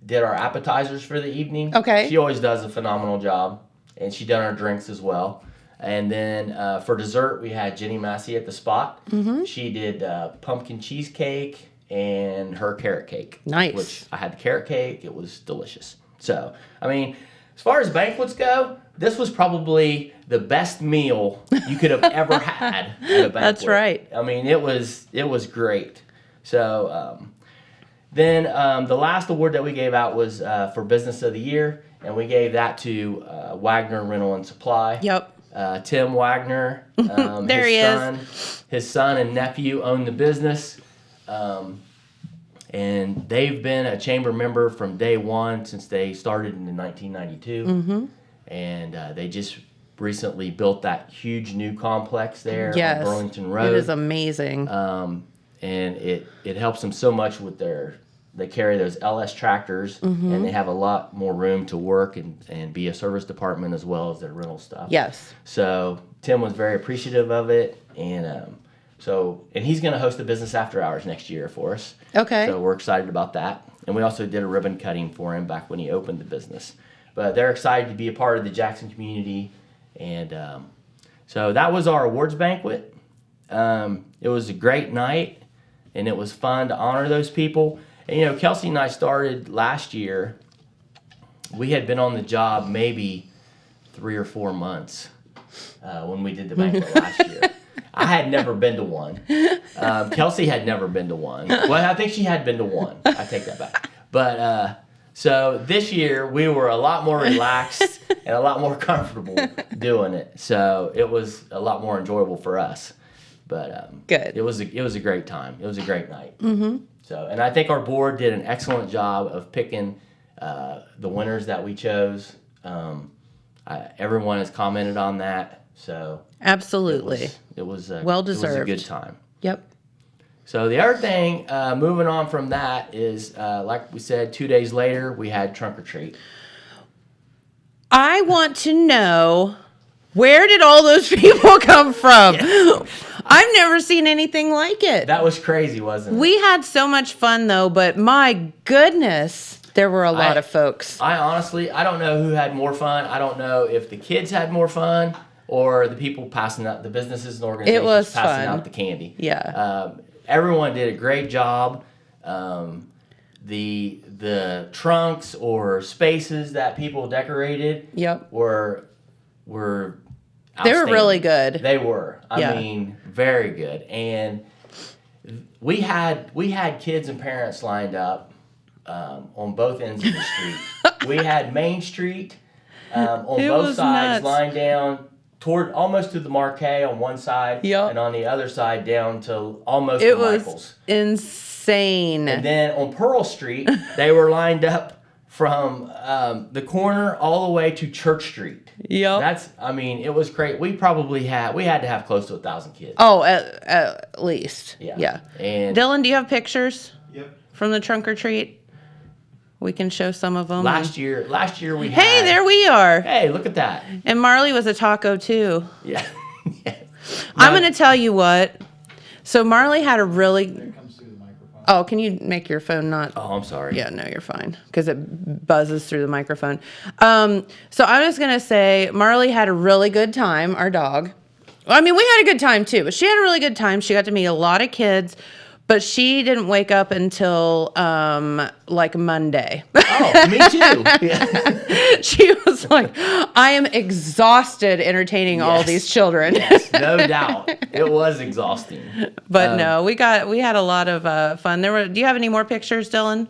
did our appetizers for the evening. Okay. She always does a phenomenal job, and she done our drinks as well. And then for dessert, we had Jenny Massey at the Spot. Mm-hmm. She did pumpkin cheesecake and her carrot cake. Nice. Which I had the carrot cake. It was delicious. So, I mean, as far as banquets go, this was probably the best meal you could have ever had at a banquet. That's right. I mean, it was great. So, then the last award that we gave out was for Business of the Year, and we gave that to Wagner Rental and Supply. Yep. Tim Wagner. There he is. His son and nephew own the business. And they've been a chamber member from day one since they started in 1992. Mm-hmm. And they just recently built that huge new complex there on Burlington Road. It is amazing. And it helps them so much with they carry those LS tractors, and they have a lot more room to work and be a service department as well as their rental stuff. Yes. So Tim was very appreciative of it, and he's going to host the Business After Hours next year for us. Okay. So we're excited about that. And we also did a ribbon cutting for him back when he opened the business. But they're excited to be a part of the Jackson community. And so that was our awards banquet. It was a great night, and it was fun to honor those people. And, Kelsey and I started last year. We had been on the job maybe 3 or 4 months when we did the banquet last year. I had never been to one. Kelsey had never been to one. Well, I think she had been to one. I take that back. But so this year we were a lot more relaxed and a lot more comfortable doing it. So it was a lot more enjoyable for us. But good. It was a great time. It was a great night. Mm-hmm. So, and I think our board did an excellent job of picking the winners that we chose. Everyone has commented on that. So absolutely, it was well deserved. It was a good time. Yep. So the other thing, moving on from that, is like we said, 2 days later we had trunk or treat. I want to know, where did all those people come from? Yeah. I've never seen anything like it. That was crazy, wasn't it? We had so much fun though, but my goodness. There were a lot of folks. I honestly, I don't know who had more fun. I don't know if the kids had more fun or the people passing out, the businesses and organizations it was passing fun. out the candy. Yeah. Everyone did a great job. The trunks or spaces that people decorated were they were really good. They were. I mean, very good. And we had kids and parents lined up on both ends of the street. We had Main Street on both sides, lined down almost to the Marquee on one side, and on the other side down to almost to Michael's. It was insane. And then on Pearl Street, they were lined up from the corner all the way to Church Street. Yep. It was great. We had to have close to 1,000 kids. Oh, at least. Yeah. And Dylan, do you have pictures? Yep. From the trunk or treat? We can show some of them. Last year we had... Hey, there we are. Hey, look at that. And Marley was a taco too. Yeah. I'm going to tell you what. So Marley had a really... Oh, can you make your phone not... Oh, I'm sorry. Yeah, no, you're fine. Because it buzzes through the microphone. So I'm just going to say Marley had a really good time, our dog. Well, I mean, we had a good time too, but she had a really good time. She got to meet a lot of kids. But she didn't wake up until like Monday. Oh, me too. Yeah. She was like, I am exhausted entertaining all these children. Yes, no doubt. It was exhausting. But no, we had a lot of fun. Do you have any more pictures, Dylan?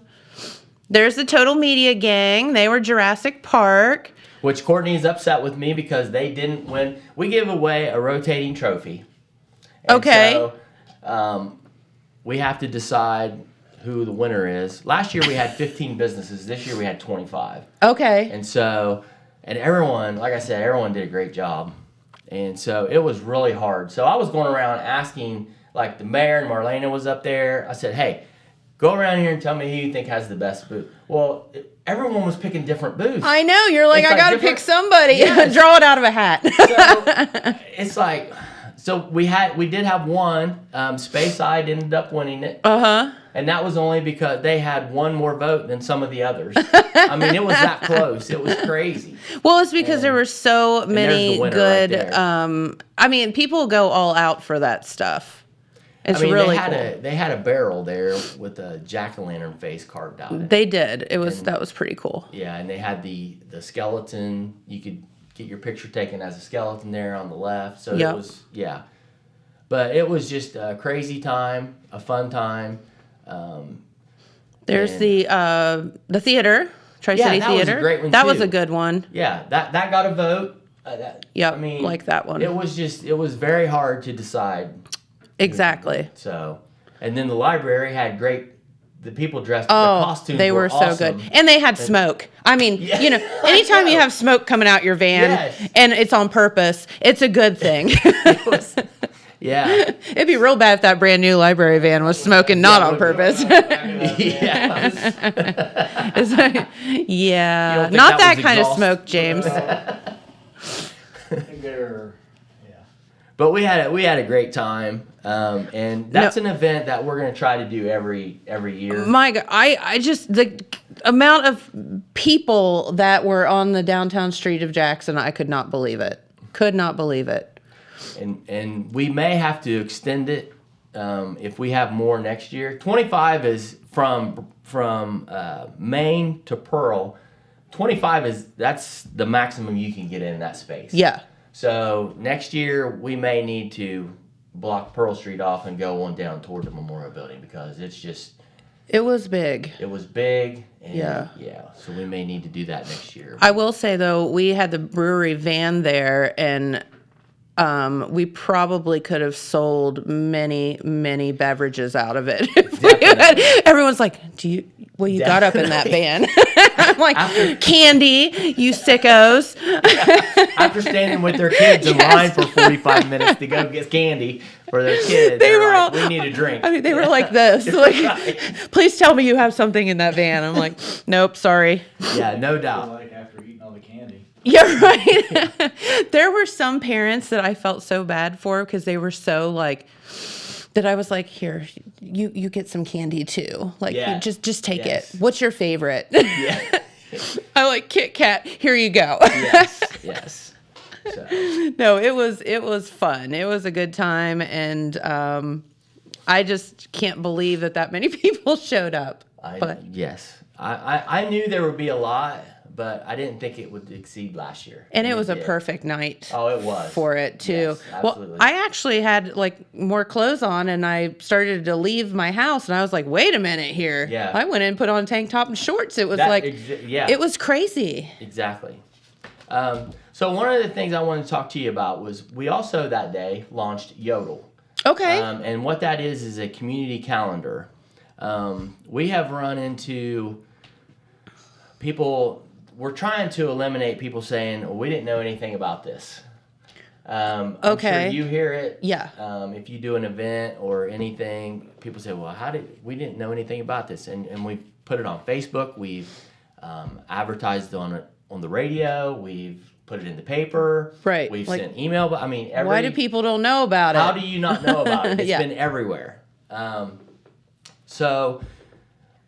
There's the Total Media Gang. They were Jurassic Park. Which Courtney is upset with me because they didn't win. We give away a rotating trophy. And okay. So, we have to decide who the winner is. Last year we had 15 businesses. This year we had 25. Okay. And so, everyone, like I said, everyone did a great job. And so it was really hard. So I was going around asking, like the mayor and Marlena was up there. I said, hey, go around here and tell me who you think has the best booth. Well, everyone was picking different booths. I know. You're like, I got to pick somebody. Yes. Draw it out of a hat. So it's like... So we did have one. Space-Eyed ended up winning it. Uh-huh. And that was only because they had one more vote than some of the others. I mean, it was that close. It was crazy. Well, it's because there were so many good... Right I mean, people go all out for that stuff. It's I mean, really they had a barrel there with a jack-o'-lantern face carved out in it. They did. That was pretty cool. Yeah, and they had the skeleton. You could get your picture taken as a skeleton there on the left. So Yep. it was, yeah. But it was just a crazy time, a fun time. There's the theater, Tri-City that was a Theater. great one, that was too. a good one. Yeah, that got a vote. Yep, I mean, like that one. It was very hard to decide. Exactly. So, and then the library had the people dressed, the Oh, costumes they were so awesome. good. And they had smoke. I mean, Yeah. anytime you have smoke coming out your van Yes. and it's on purpose, it's a good thing. Yeah. It'd be real bad if that brand new library van was smoking not on purpose. Yeah. It's like, yeah, You don't think not that was kind of exhaust? smoke, James. But we had a great time, and that's an event that we're going to try to do every year. My God, I just the amount of people that were on the downtown street of Jackson, I could not believe it. Could not believe it. And we may have to extend it if we have more next year. 25 is from Maine to Pearl. 25 that's the maximum you can get in that space. Yeah. So next year we may need to block Pearl Street off and go on down toward the Memorial Building because it was big. It was big. And Yeah. So we may need to do that next year. I will say though, we had the brewery van there, and we probably could have sold many, many beverages out of it. Everyone's like, you got up in that van. I'm like, candy, you sickos. After standing with their kids in line for 45 minutes to go get candy for their kids, They were like, all, we need a drink. I mean, they were like this. Like, please tell me you have something in that van. I'm like, nope, sorry. Yeah, no doubt. Like after eating all the candy. Yeah, right. There were some parents that I felt so bad for because they were so like, that I was like, here, you get some candy too. Like, just take it. What's your favorite? Yeah. I like Kit Kat. Here you go. Yes. So. No, it was fun. It was a good time, and I just can't believe that many people showed up. Yes, I knew there would be a lot, but I didn't think it would exceed last year. And it was a perfect night. Oh, it was for it too. Yes, absolutely. Well, I actually had like more clothes on, and I started to leave my house, and I was like, "Wait a minute here!" Yeah. I went in and put on a tank top and shorts. It was it was crazy. Exactly. So one of the things I wanted to talk to you about was we also that day launched Yodel. Okay. And what that is a community calendar. We have run into people. We're trying to eliminate people saying, well, we didn't know anything about this. I'm sure you hear it. Yeah. If you do an event or anything, people say, well, we didn't know anything about this. And we put it on Facebook. We've advertised on it on the radio. We've put it in the paper. Right. We've sent email. But I mean, why do people don't know about it? How do you not know about it? It's been everywhere. So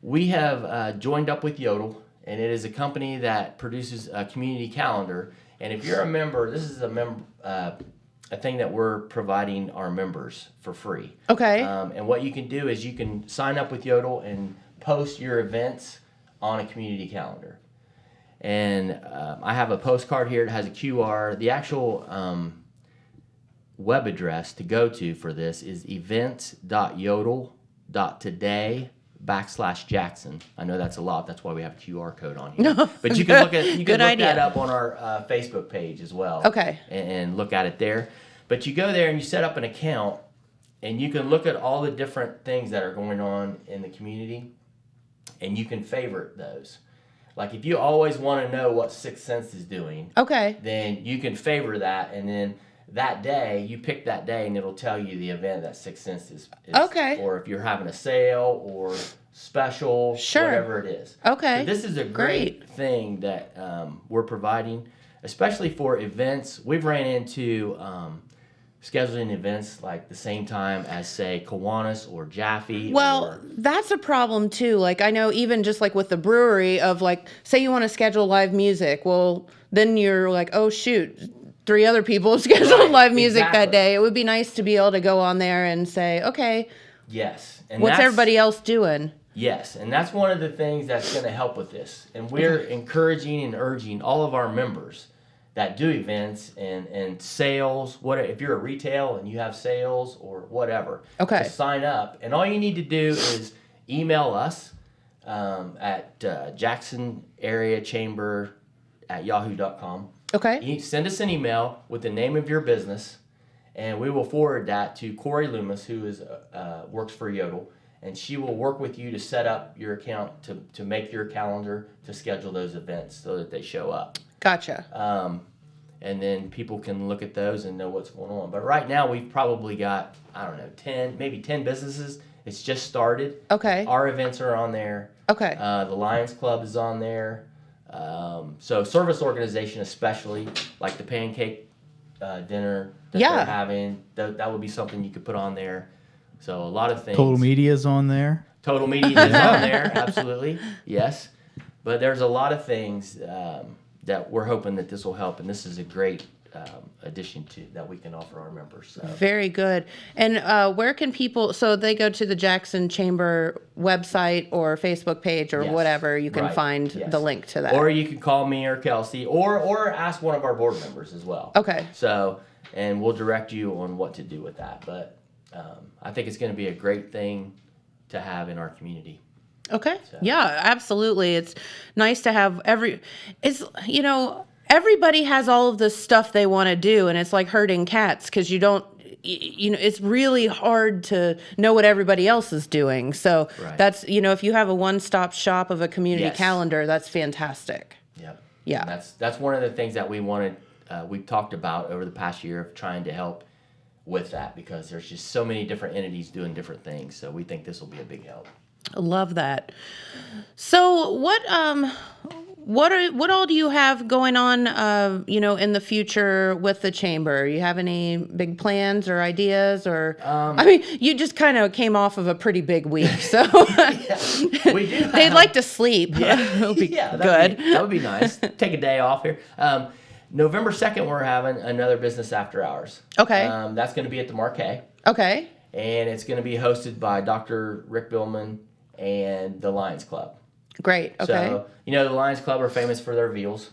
we have joined up with Yodel. And it is a company that produces a community calendar. And if you're a member, this is a thing that we're providing our members for free. Okay. And what you can do is you can sign up with Yodel and post your events on a community calendar. And I have a postcard here that has a QR. The actual web address to go to for this is events.yodel.today/Jackson. I know that's a lot. That's why we have a QR code on here. No, but you can look idea. that up on our Facebook page as well. Okay. And look at it there. But you go there and you set up an account, and you can look at all the different things that are going on in the community, and you can favorite those. Like if you always want to know what Sixth Sense is doing, then you can favor that, and then that day, you pick that day, and it'll tell you the event that Sixth Sense is. Okay. Or if you're having a sale or special, whatever it is. Okay. So this is a great thing that we're providing, especially for events. We've ran into scheduling events like the same time as, say, Kiwanis or Jaffe. Well, that's a problem too. Like I know even just like with the brewery of like, say you want to schedule live music. Well, then you're like, oh shoot, 3 other people have scheduled Right, live music that exactly. day. It would be nice to be able to go on there and say, okay, Yes. And what's that's- everybody else doing? Yes, and that's one of the things that's going to help with this. And we're encouraging and urging all of our members that do events and sales, if you're a retail and you have sales or whatever, Okay. to sign up. And all you need to do is email us at jacksonareachamber@yahoo.com. Okay. You send us an email with the name of your business, and we will forward that to Corey Loomis, who is works for Yodel. And she will work with you to set up your account to make your calendar to schedule those events so that they show up. Gotcha. And then people can look at those and know what's going on. But right now we've probably got, 10 businesses. It's just started. Okay. Our events are on there. Okay. The Lions Club is on there. So service organization especially, like the pancake dinner that they're having, that would be something you could put on there. So a lot of things. Total Media's on there. Total Media is on there, absolutely, yes. But there's a lot of things that we're hoping that this will help, and this is a great addition to that we can offer our members. So. Very good. And where can people, so they go to the Jackson Chamber website or Facebook page or Yes. whatever, you can Right. find Yes. the link to that. Or you can call me or Kelsey, or ask one of our board members as well. Okay. So, and we'll direct you on what to do with that. But I think it's going to be a great thing to have in our community. Okay. So. Yeah, absolutely. It's nice to have everybody has all of this stuff they want to do, and it's like herding cats because it's really hard to know what everybody else is doing. So Right. that's, if you have a one-stop shop of a community Yes. calendar, that's fantastic. Yep. Yeah. And that's one of the things that we've talked about over the past year of trying to help with that, because there's just so many different entities doing different things. So we think this will be a big help. I love that. So what all do you have going on, in the future with the chamber? You have any big plans or ideas, or you just kind of came off of a pretty big week, so We do. they'd like to sleep. It'll be Yeah, good. that would be nice. Take a day off here. November 2nd, we're having another business after hours. Okay. That's going to be at the Marquet, Okay. and it's going to be hosted by Dr. Rick Billman and the Lions Club. Great. Okay. So, the Lions Club are famous for their veals.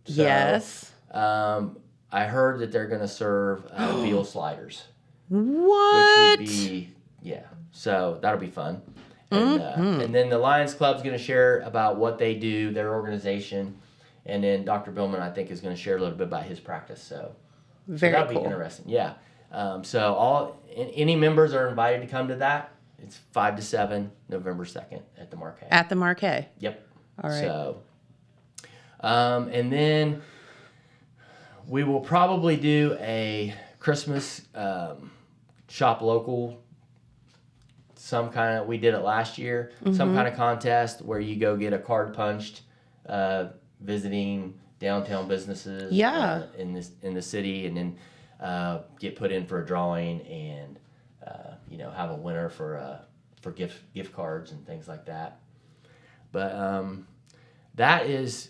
So, Yes. I heard that they're going to serve veal sliders. What? Which would be, so that'll be fun. And, and then the Lions Club's going to share about what they do, their organization. And then Dr. Billman, I think, is going to share a little bit about his practice. So Very that'll cool. be interesting. Yeah. So any members are invited to come to that. It's 5 to 7, November 2nd at the Marquet. At the Marquet. Yep. All right. So, and then we will probably do a Christmas shop local. We did it last year. Some kind of contest where you go get a card punched, visiting downtown businesses. Yeah. In the city, and then get put in for a drawing and have a winner for gift cards and things like that. But that is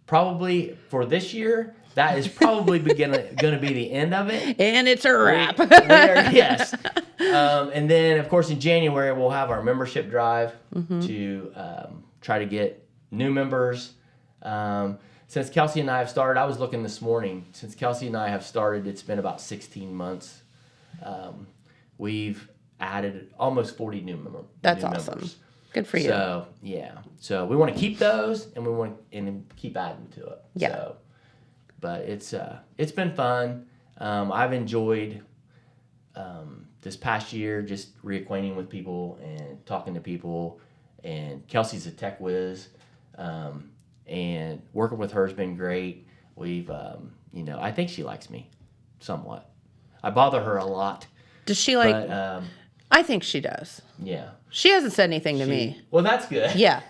probably for this year. That is probably going to be the end of it. And it's a wrap. Yes. And then, of course, in January, we'll have our membership drive to try to get new members. Since Kelsey and I have started, I was looking this morning. Since Kelsey and I have started, it's been about 16 months. We've added almost 40 new members. That's awesome. Members. Good for you. So, yeah. So we want to keep those, and we want to keep adding to it. Yeah. So, but it's been fun. I've enjoyed this past year just reacquainting with people and talking to people. And Kelsey's a tech whiz, and working with her has been great. We've, I think she likes me somewhat. I bother her a lot. Does she like? But, I think she does. yeah. She hasn't said anything to me. Well, that's good. Yeah.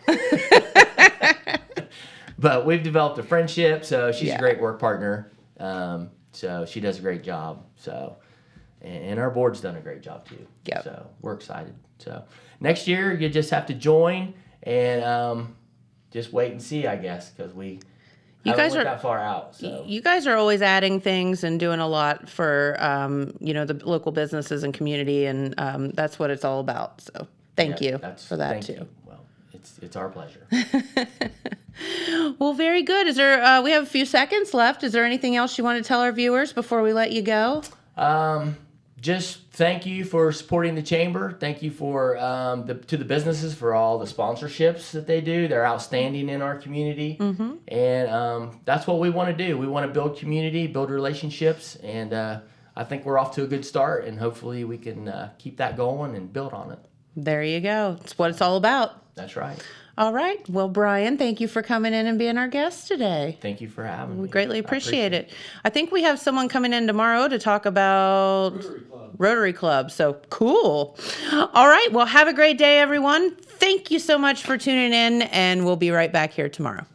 But we've developed a friendship, so she's Yeah. a great work partner. So she does a great job. So, and our board's done a great job too. Yep. So we're excited. So next year you just have to join and just wait and see, I guess, because we You haven't guys went are that far out. So you guys are always adding things and doing a lot for the local businesses and community, and that's what it's all about. So thank you for that too. You. Well, it's our pleasure. Well, very good. Is there? We have a few seconds left. Is there anything else you want to tell our viewers before we let you go? Just thank you for supporting the chamber. Thank you for to the businesses for all the sponsorships that they do. They're outstanding in our community, and that's what we want to do. We want to build community, build relationships, and I think we're off to a good start. And hopefully, we can keep that going and build on it. There you go. It's what it's all about. That's right. All right. Well, Bryan, thank you for coming in and being our guest today. Thank you for having me. We greatly appreciate it. I think we have someone coming in tomorrow to talk about Rotary Club. So cool. All right. Well, have a great day, everyone. Thank you so much for tuning in, and we'll be right back here tomorrow.